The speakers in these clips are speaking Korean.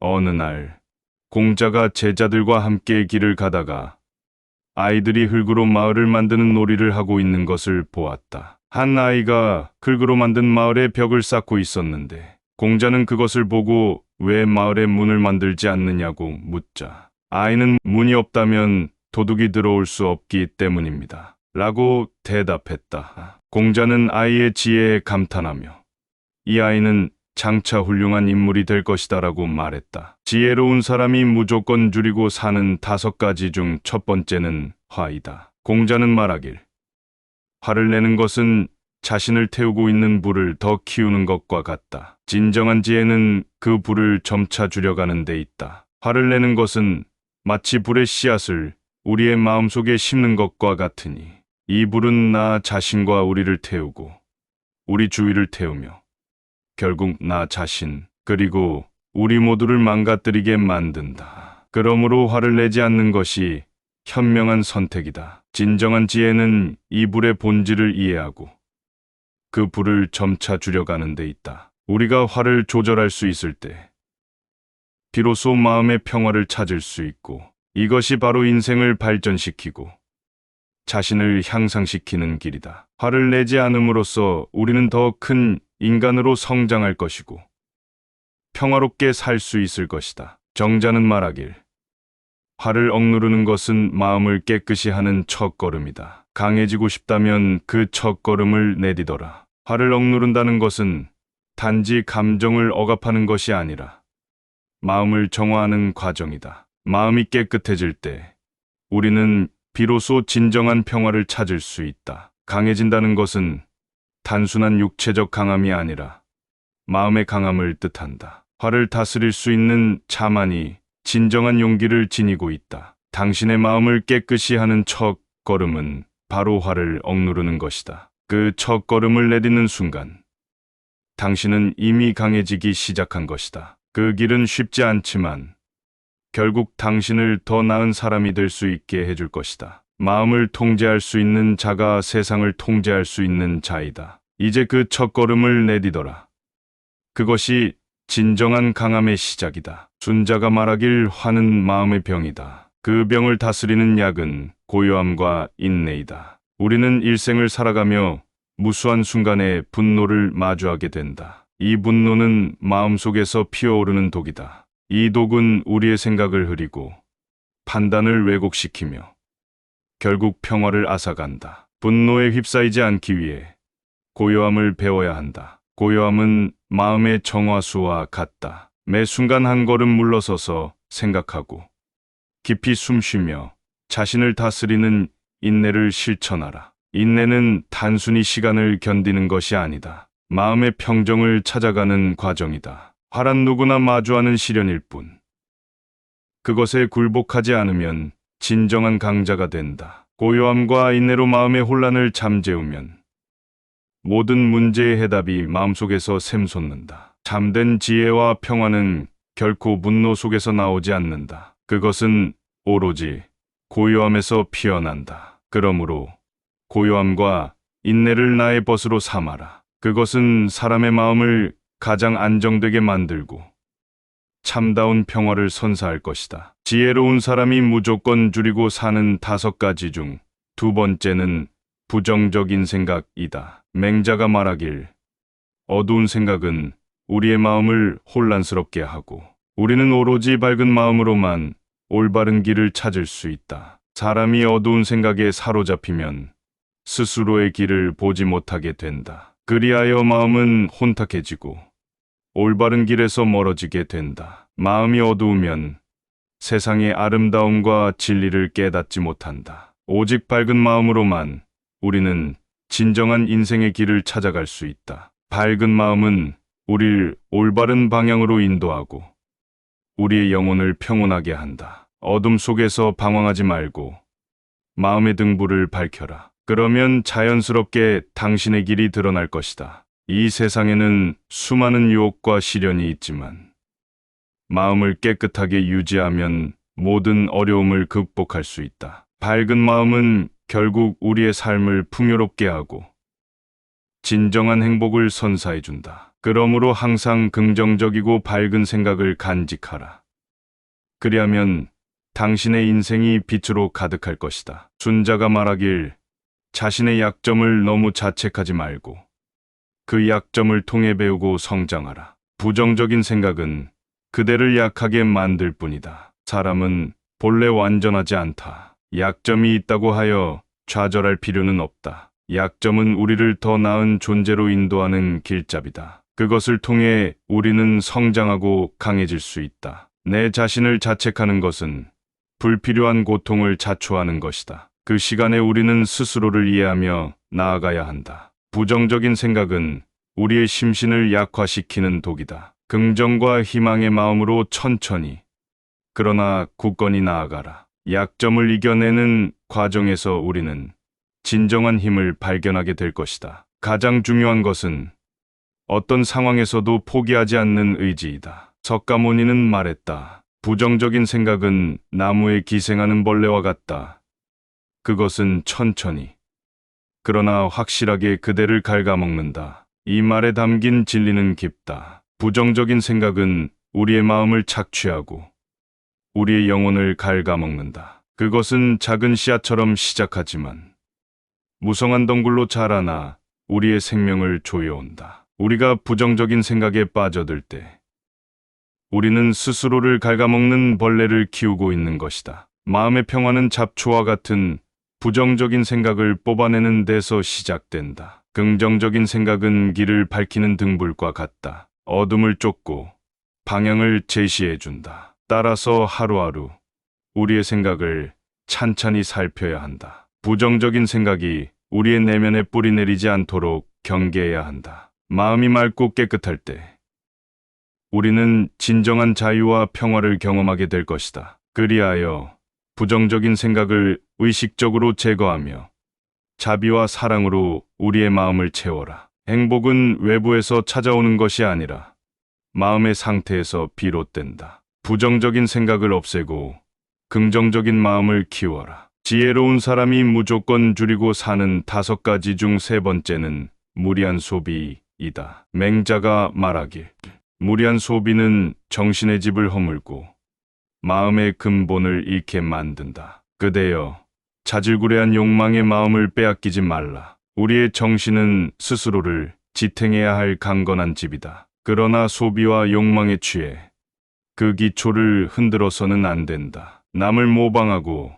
어느 날 공자가 제자들과 함께 길을 가다가 아이들이 흙으로 마을을 만드는 놀이를 하고 있는 것을 보았다. 한 아이가 흙으로 만든 마을에 벽을 쌓고 있었는데 공자는 그것을 보고 왜 마을에 문을 만들지 않느냐고 묻자 아이는 문이 없다면 도둑이 들어올 수 없기 때문입니다. 라고 대답했다. 공자는 아이의 지혜에 감탄하며 이 아이는 장차 훌륭한 인물이 될 것이다라고 말했다. 지혜로운 사람이 무조건 줄이고 사는 5가지 중 첫 번째는 화이다. 공자는 말하길 화를 내는 것은 자신을 태우고 있는 불을 더 키우는 것과 같다. 진정한 지혜는 그 불을 점차 줄여가는 데 있다. 화를 내는 것은 마치 불의 씨앗을 우리의 마음속에 심는 것과 같으니 이 불은 나 자신과 우리를 태우고 우리 주위를 태우며 결국 나 자신 그리고 우리 모두를 망가뜨리게 만든다. 그러므로 화를 내지 않는 것이 현명한 선택이다. 진정한 지혜는 이 불의 본질을 이해하고 그 불을 점차 줄여가는 데 있다. 우리가 화를 조절할 수 있을 때 비로소 마음의 평화를 찾을 수 있고 이것이 바로 인생을 발전시키고 자신을 향상시키는 길이다. 화를 내지 않음으로써 우리는 더 큰 인간으로 성장할 것이고 평화롭게 살 수 있을 것이다. 정자는 말하길 화를 억누르는 것은 마음을 깨끗이 하는 첫걸음이다. 강해지고 싶다면 그 첫걸음을 내디뎌라. 화를 억누른다는 것은 단지 감정을 억압하는 것이 아니라 마음을 정화하는 과정이다. 마음이 깨끗해질 때 우리는 비로소 진정한 평화를 찾을 수 있다. 강해진다는 것은 단순한 육체적 강함이 아니라 마음의 강함을 뜻한다. 화를 다스릴 수 있는 자만이 진정한 용기를 지니고 있다. 당신의 마음을 깨끗이 하는 첫 걸음은 바로 화를 억누르는 것이다. 그 첫 걸음을 내딛는 순간 당신은 이미 강해지기 시작한 것이다. 그 길은 쉽지 않지만 결국 당신을 더 나은 사람이 될 수 있게 해줄 것이다. 마음을 통제할 수 있는 자가 세상을 통제할 수 있는 자이다. 이제 그 첫걸음을 내디뎌라. 그것이 진정한 강함의 시작이다. 순자가 말하길 화는 마음의 병이다. 그 병을 다스리는 약은 고요함과 인내이다. 우리는 일생을 살아가며 무수한 순간에 분노를 마주하게 된다. 이 분노는 마음속에서 피어오르는 독이다. 이 독은 우리의 생각을 흐리고 판단을 왜곡시키며 결국 평화를 앗아간다. 분노에 휩싸이지 않기 위해 고요함을 배워야 한다. 고요함은 마음의 정화수와 같다. 매 순간 한 걸음 물러서서 생각하고 깊이 숨쉬며 자신을 다스리는 인내를 실천하라. 인내는 단순히 시간을 견디는 것이 아니다. 마음의 평정을 찾아가는 과정이다. 화란 누구나 마주하는 시련일 뿐. 그것에 굴복하지 않으면 진정한 강자가 된다. 고요함과 인내로 마음의 혼란을 잠재우면 모든 문제의 해답이 마음속에서 샘솟는다. 참된 지혜와 평화는 결코 분노 속에서 나오지 않는다. 그것은 오로지 고요함에서 피어난다. 그러므로 고요함과 인내를 나의 벗으로 삼아라. 그것은 사람의 마음을 가장 안정되게 만들고 참다운 평화를 선사할 것이다. 지혜로운 사람이 무조건 줄이고 사는 5가지 중 2번째는 부정적인 생각이다. 맹자가 말하길 어두운 생각은 우리의 마음을 혼란스럽게 하고 우리는 오로지 밝은 마음으로만 올바른 길을 찾을 수 있다. 사람이 어두운 생각에 사로잡히면 스스로의 길을 보지 못하게 된다. 그리하여 마음은 혼탁해지고 올바른 길에서 멀어지게 된다. 마음이 어두우면 세상의 아름다움과 진리를 깨닫지 못한다. 오직 밝은 마음으로만 우리는 진정한 인생의 길을 찾아갈 수 있다. 밝은 마음은 우리를 올바른 방향으로 인도하고 우리의 영혼을 평온하게 한다. 어둠 속에서 방황하지 말고 마음의 등불을 밝혀라. 그러면 자연스럽게 당신의 길이 드러날 것이다. 이 세상에는 수많은 유혹과 시련이 있지만 마음을 깨끗하게 유지하면 모든 어려움을 극복할 수 있다. 밝은 마음은 결국 우리의 삶을 풍요롭게 하고 진정한 행복을 선사해준다. 그러므로 항상 긍정적이고 밝은 생각을 간직하라. 그리하면 당신의 인생이 빛으로 가득할 것이다. 순자가 말하길 자신의 약점을 너무 자책하지 말고 그 약점을 통해 배우고 성장하라. 부정적인 생각은 그대를 약하게 만들 뿐이다. 사람은 본래 완전하지 않다. 약점이 있다고 하여 좌절할 필요는 없다. 약점은 우리를 더 나은 존재로 인도하는 길잡이다. 그것을 통해 우리는 성장하고 강해질 수 있다. 내 자신을 자책하는 것은 불필요한 고통을 자초하는 것이다. 그 시간에 우리는 스스로를 이해하며 나아가야 한다. 부정적인 생각은 우리의 심신을 약화시키는 독이다. 긍정과 희망의 마음으로 천천히 그러나 굳건히 나아가라. 약점을 이겨내는 과정에서 우리는 진정한 힘을 발견하게 될 것이다. 가장 중요한 것은 어떤 상황에서도 포기하지 않는 의지이다. 석가모니는 말했다. 부정적인 생각은 나무에 기생하는 벌레와 같다. 그것은 천천히 그러나 확실하게 그대를 갉아먹는다. 이 말에 담긴 진리는 깊다. 부정적인 생각은 우리의 마음을 착취하고 우리의 영혼을 갉아먹는다. 그것은 작은 씨앗처럼 시작하지만 무성한 덩굴로 자라나 우리의 생명을 조여온다. 우리가 부정적인 생각에 빠져들 때 우리는 스스로를 갉아먹는 벌레를 키우고 있는 것이다. 마음의 평화는 잡초와 같은 부정적인 생각을 뽑아내는 데서 시작된다. 긍정적인 생각은 길을 밝히는 등불과 같다. 어둠을 쫓고 방향을 제시해준다. 따라서 하루하루 우리의 생각을 찬찬히 살펴야 한다. 부정적인 생각이 우리의 내면에 뿌리 내리지 않도록 경계해야 한다. 마음이 맑고 깨끗할 때 우리는 진정한 자유와 평화를 경험하게 될 것이다. 그리하여 부정적인 생각을 의식적으로 제거하며 자비와 사랑으로 우리의 마음을 채워라. 행복은 외부에서 찾아오는 것이 아니라 마음의 상태에서 비롯된다. 부정적인 생각을 없애고 긍정적인 마음을 키워라. 지혜로운 사람이 무조건 줄이고 사는 5가지 중 3번째는 무리한 소비이다. 맹자가 말하길 무리한 소비는 정신의 집을 허물고 마음의 근본을 잃게 만든다. 그대여 자질구레한 욕망의 마음을 빼앗기지 말라. 우리의 정신은 스스로를 지탱해야 할 강건한 집이다. 그러나 소비와 욕망에 취해 그 기초를 흔들어서는 안 된다. 남을 모방하고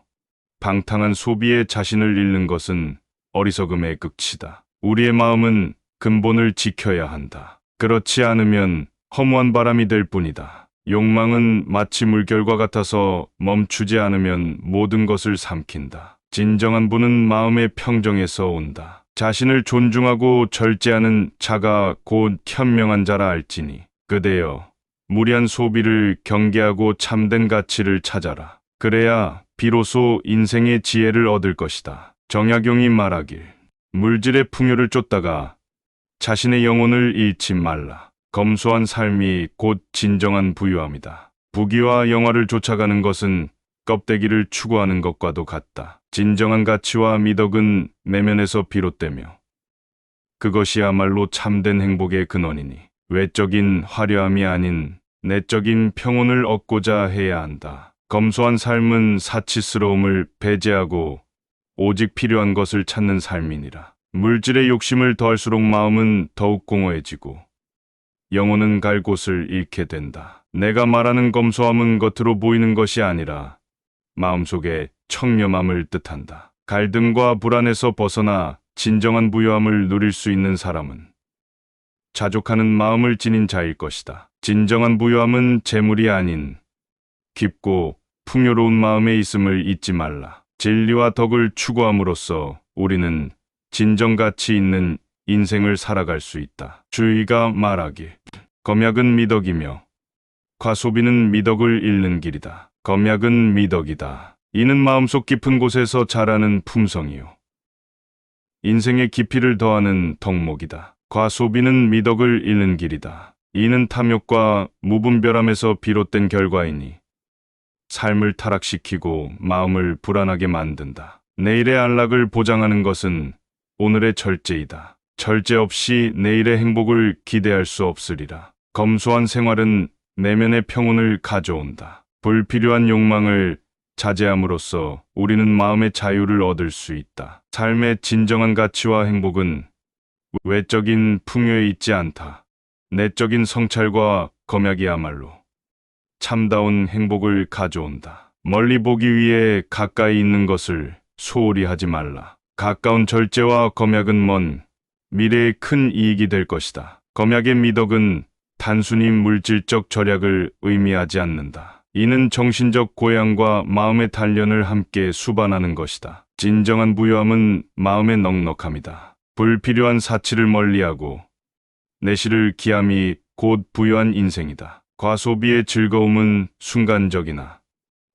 방탕한 소비에 자신을 잃는 것은 어리석음의 극치다. 우리의 마음은 근본을 지켜야 한다. 그렇지 않으면 허무한 바람이 될 뿐이다. 욕망은 마치 물결과 같아서 멈추지 않으면 모든 것을 삼킨다. 진정한 부는 마음의 평정에서 온다. 자신을 존중하고 절제하는 자가 곧 현명한 자라 알지니 그대여 무리한 소비를 경계하고 참된 가치를 찾아라. 그래야 비로소 인생의 지혜를 얻을 것이다. 정약용이 말하길 물질의 풍요를 쫓다가 자신의 영혼을 잃지 말라. 검소한 삶이 곧 진정한 부유함이다. 부귀와 영화를 쫓아가는 것은 껍데기를 추구하는 것과도 같다. 진정한 가치와 미덕은 내면에서 비롯되며 그것이야말로 참된 행복의 근원이니 외적인 화려함이 아닌 내적인 평온을 얻고자 해야 한다. 검소한 삶은 사치스러움을 배제하고 오직 필요한 것을 찾는 삶이니라. 물질의 욕심을 더할수록 마음은 더욱 공허해지고 영혼은 갈 곳을 잃게 된다. 내가 말하는 검소함은 겉으로 보이는 것이 아니라 마음속의 청렴함을 뜻한다. 갈등과 불안에서 벗어나 진정한 부유함을 누릴 수 있는 사람은 자족하는 마음을 지닌 자일 것이다. 진정한 부유함은 재물이 아닌 깊고 풍요로운 마음에 있음을 잊지 말라. 진리와 덕을 추구함으로써 우리는 진정 가치 있는 인생을 살아갈 수 있다. 주의가 말하길 검약은 미덕이며 과소비는 미덕을 잃는 길이다. 검약은 미덕이다. 이는 마음속 깊은 곳에서 자라는 품성이요 인생의 깊이를 더하는 덕목이다. 과소비는 미덕을 잃는 길이다. 이는 탐욕과 무분별함에서 비롯된 결과이니 삶을 타락시키고 마음을 불안하게 만든다. 내일의 안락을 보장하는 것은 오늘의 절제이다. 절제 없이 내일의 행복을 기대할 수 없으리라. 검소한 생활은 내면의 평온을 가져온다. 불필요한 욕망을 자제함으로써 우리는 마음의 자유를 얻을 수 있다. 삶의 진정한 가치와 행복은 외적인 풍요에 있지 않다. 내적인 성찰과 검약이야말로 참다운 행복을 가져온다. 멀리 보기 위해 가까이 있는 것을 소홀히 하지 말라. 가까운 절제와 검약은 먼 미래에 큰 이익이 될 것이다. 검약의 미덕은 단순히 물질적 절약을 의미하지 않는다. 이는 정신적 고향과 마음의 단련을 함께 수반하는 것이다. 진정한 부유함은 마음의 넉넉함이다. 불필요한 사치를 멀리하고 내실을 기함이 곧 부유한 인생이다. 과소비의 즐거움은 순간적이나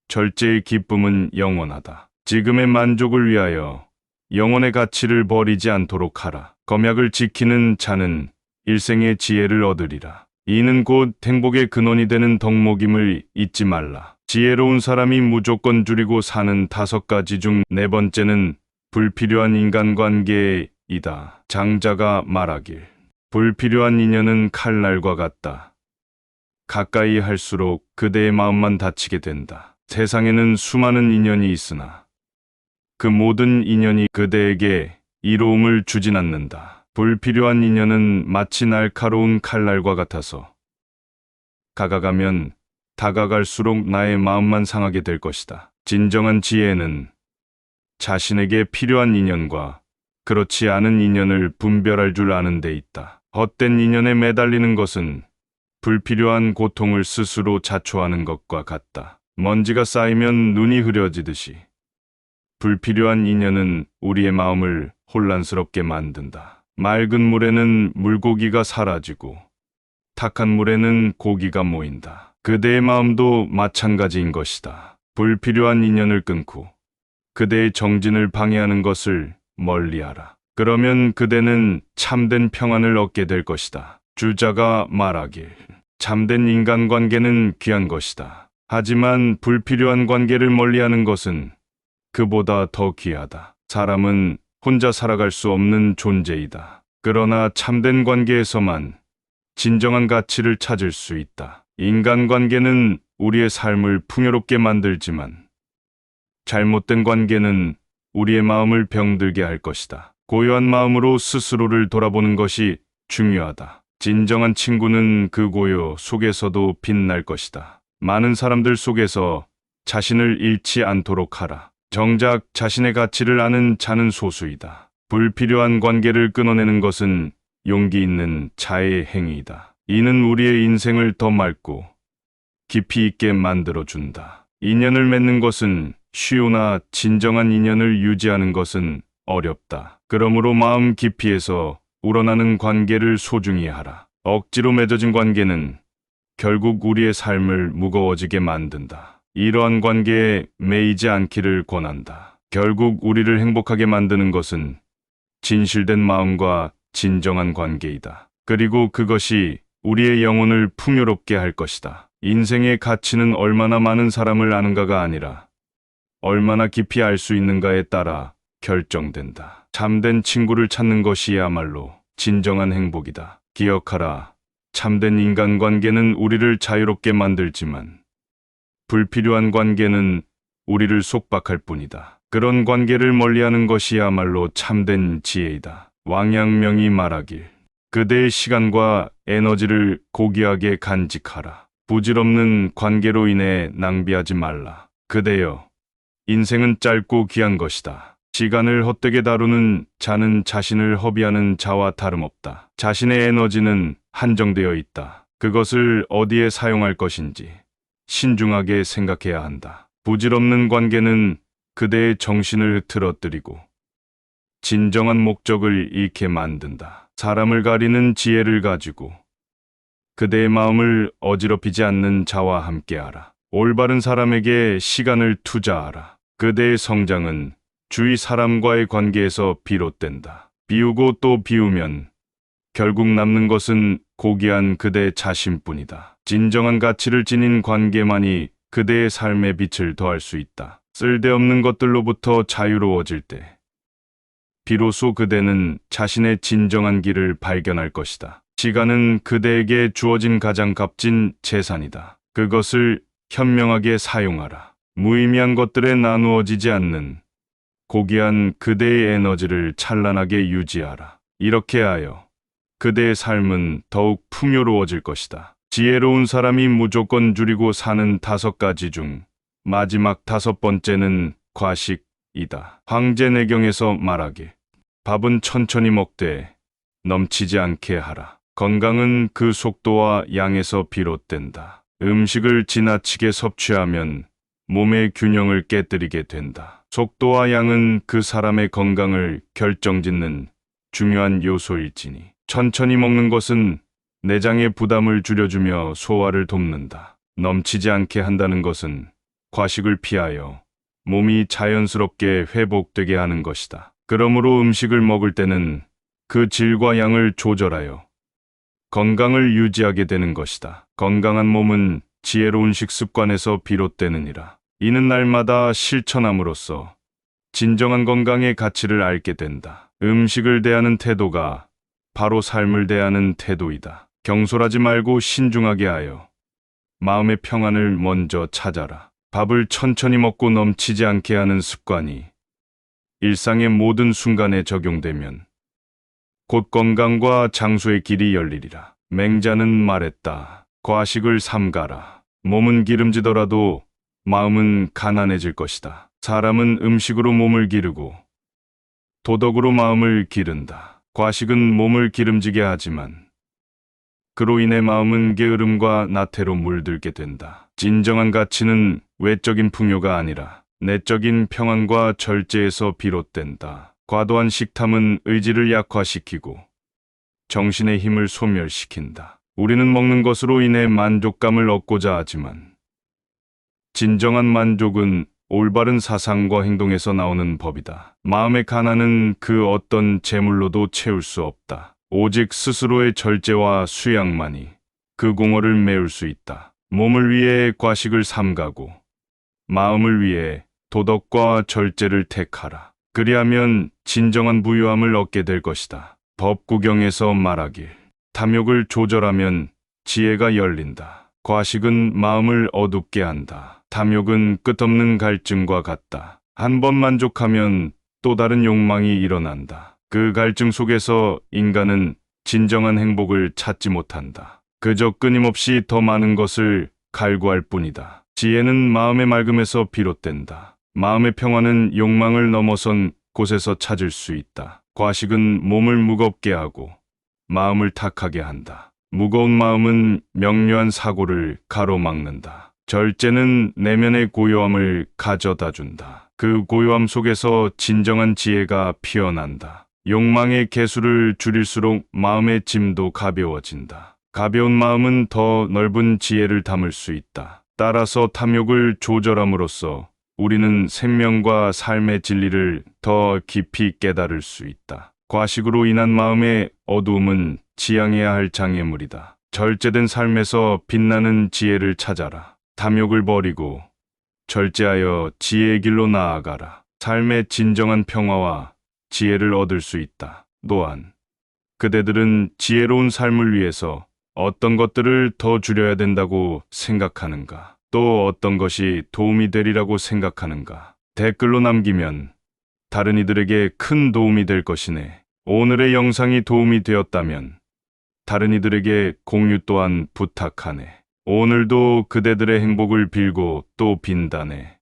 절제의 기쁨은 영원하다. 지금의 만족을 위하여 영혼의 가치를 버리지 않도록 하라. 검약을 지키는 자는 일생의 지혜를 얻으리라. 이는 곧 행복의 근원이 되는 덕목임을 잊지 말라. 지혜로운 사람이 무조건 줄이고 사는 5가지 중 4번째는 불필요한 인간관계이다. 장자가 말하길 불필요한 인연은 칼날과 같다. 가까이 할수록 그대의 마음만 다치게 된다. 세상에는 수많은 인연이 있으나 그 모든 인연이 그대에게 이로움을 주진 않는다. 불필요한 인연은 마치 날카로운 칼날과 같아서 다가가면 다가갈수록 나의 마음만 상하게 될 것이다. 진정한 지혜는 자신에게 필요한 인연과 그렇지 않은 인연을 분별할 줄 아는 데 있다. 헛된 인연에 매달리는 것은 불필요한 고통을 스스로 자초하는 것과 같다. 먼지가 쌓이면 눈이 흐려지듯이 불필요한 인연은 우리의 마음을 혼란스럽게 만든다. 맑은 물에는 물고기가 사라지고 탁한 물에는 고기가 모인다. 그대의 마음도 마찬가지인 것이다. 불필요한 인연을 끊고 그대의 정진을 방해하는 것을 멀리하라. 그러면 그대는 참된 평안을 얻게 될 것이다. 주자가 말하길 참된 인간관계는 귀한 것이다. 하지만 불필요한 관계를 멀리하는 것은 그보다 더 귀하다. 사람은 혼자 살아갈 수 없는 존재이다. 그러나 참된 관계에서만 진정한 가치를 찾을 수 있다. 인간관계는 우리의 삶을 풍요롭게 만들지만 잘못된 관계는 우리의 마음을 병들게 할 것이다. 고요한 마음으로 스스로를 돌아보는 것이 중요하다. 진정한 친구는 그 고요 속에서도 빛날 것이다. 많은 사람들 속에서 자신을 잃지 않도록 하라. 정작 자신의 가치를 아는 자는 소수이다. 불필요한 관계를 끊어내는 것은 용기 있는 자의 행위이다. 이는 우리의 인생을 더 맑고 깊이 있게 만들어준다. 인연을 맺는 것은 쉬우나 진정한 인연을 유지하는 것은 어렵다. 그러므로 마음 깊이에서 우러나는 관계를 소중히 하라. 억지로 맺어진 관계는 결국 우리의 삶을 무거워지게 만든다. 이러한 관계에 매이지 않기를 권한다. 결국 우리를 행복하게 만드는 것은 진실된 마음과 진정한 관계이다. 그리고 그것이 우리의 영혼을 풍요롭게 할 것이다. 인생의 가치는 얼마나 많은 사람을 아는가가 아니라 얼마나 깊이 알 수 있는가에 따라 결정된다. 참된 친구를 찾는 것이야말로 진정한 행복이다. 기억하라. 참된 인간관계는 우리를 자유롭게 만들지만 불필요한 관계는 우리를 속박할 뿐이다. 그런 관계를 멀리하는 것이야말로 참된 지혜이다. 왕양명이 말하길 그대의 시간과 에너지를 고귀하게 간직하라. 부질없는 관계로 인해 낭비하지 말라. 그대여, 인생은 짧고 귀한 것이다. 시간을 헛되게 다루는 자는 자신을 허비하는 자와 다름없다. 자신의 에너지는 한정되어 있다. 그것을 어디에 사용할 것인지 신중하게 생각해야 한다. 부질없는 관계는 그대의 정신을 흐트러뜨리고 진정한 목적을 잃게 만든다. 사람을 가리는 지혜를 가지고 그대의 마음을 어지럽히지 않는 자와 함께하라. 올바른 사람에게 시간을 투자하라. 그대의 성장은 주위 사람과의 관계에서 비롯된다. 비우고 또 비우면 결국 남는 것은 고귀한 그대 자신뿐이다. 진정한 가치를 지닌 관계만이 그대의 삶에 빛을 더할 수 있다. 쓸데없는 것들로부터 자유로워질 때 비로소 그대는 자신의 진정한 길을 발견할 것이다. 시간은 그대에게 주어진 가장 값진 재산이다. 그것을 현명하게 사용하라. 무의미한 것들에 나누어지지 않는 고귀한 그대의 에너지를 찬란하게 유지하라. 이렇게 하여 그대의 삶은 더욱 풍요로워질 것이다. 지혜로운 사람이 무조건 줄이고 사는 5가지 중 마지막 5번째는 과식이다. 황제내경에서 말하길 밥은 천천히 먹되 넘치지 않게 하라. 건강은 그 속도와 양에서 비롯된다. 음식을 지나치게 섭취하면 몸의 균형을 깨뜨리게 된다. 속도와 양은 그 사람의 건강을 결정짓는 중요한 요소일지니 천천히 먹는 것은 내장의 부담을 줄여주며 소화를 돕는다. 넘치지 않게 한다는 것은 과식을 피하여 몸이 자연스럽게 회복되게 하는 것이다. 그러므로 음식을 먹을 때는 그 질과 양을 조절하여 건강을 유지하게 되는 것이다. 건강한 몸은 지혜로운 식습관에서 비롯되느니라. 이는 날마다 실천함으로써 진정한 건강의 가치를 알게 된다. 음식을 대하는 태도가 바로 삶을 대하는 태도이다. 경솔하지 말고 신중하게 하여 마음의 평안을 먼저 찾아라. 밥을 천천히 먹고 넘치지 않게 하는 습관이 일상의 모든 순간에 적용되면 곧 건강과 장수의 길이 열리리라. 맹자는 말했다. 과식을 삼가라. 몸은 기름지더라도 마음은 가난해질 것이다. 사람은 음식으로 몸을 기르고 도덕으로 마음을 기른다. 과식은 몸을 기름지게 하지만 그로 인해 마음은 게으름과 나태로 물들게 된다. 진정한 가치는 외적인 풍요가 아니라 내적인 평안과 절제에서 비롯된다. 과도한 식탐은 의지를 약화시키고 정신의 힘을 소멸시킨다. 우리는 먹는 것으로 인해 만족감을 얻고자 하지만 진정한 만족은 올바른 사상과 행동에서 나오는 법이다. 마음의 가난은 그 어떤 재물로도 채울 수 없다. 오직 스스로의 절제와 수양만이 그 공허를 메울 수 있다. 몸을 위해 과식을 삼가고 마음을 위해 도덕과 절제를 택하라. 그리하면 진정한 부유함을 얻게 될 것이다. 법구경에서 말하길 탐욕을 조절하면 지혜가 열린다. 과식은 마음을 어둡게 한다. 탐욕은 끝없는 갈증과 같다. 한 번 만족하면 또 다른 욕망이 일어난다. 그 갈증 속에서 인간은 진정한 행복을 찾지 못한다. 그저 끊임없이 더 많은 것을 갈구할 뿐이다. 지혜는 마음의 맑음에서 비롯된다. 마음의 평화는 욕망을 넘어선 곳에서 찾을 수 있다. 과식은 몸을 무겁게 하고 마음을 탁하게 한다. 무거운 마음은 명료한 사고를 가로막는다. 절제는 내면의 고요함을 가져다 준다. 그 고요함 속에서 진정한 지혜가 피어난다. 욕망의 개수를 줄일수록 마음의 짐도 가벼워진다. 가벼운 마음은 더 넓은 지혜를 담을 수 있다. 따라서 탐욕을 조절함으로써 우리는 생명과 삶의 진리를 더 깊이 깨달을 수 있다. 과식으로 인한 마음의 어두움은 지양해야 할 장애물이다. 절제된 삶에서 빛나는 지혜를 찾아라. 탐욕을 버리고 절제하여 지혜의 길로 나아가라. 삶의 진정한 평화와 지혜를 얻을 수 있다. 또한 그대들은 지혜로운 삶을 위해서 어떤 것들을 더 줄여야 된다고 생각하는가? 또 어떤 것이 도움이 되리라고 생각하는가? 댓글로 남기면 다른 이들에게 큰 도움이 될 것이네. 오늘의 영상이 도움이 되었다면 다른 이들에게 공유 또한 부탁하네. 오늘도 그대들의 행복을 빌고 또 빈다네.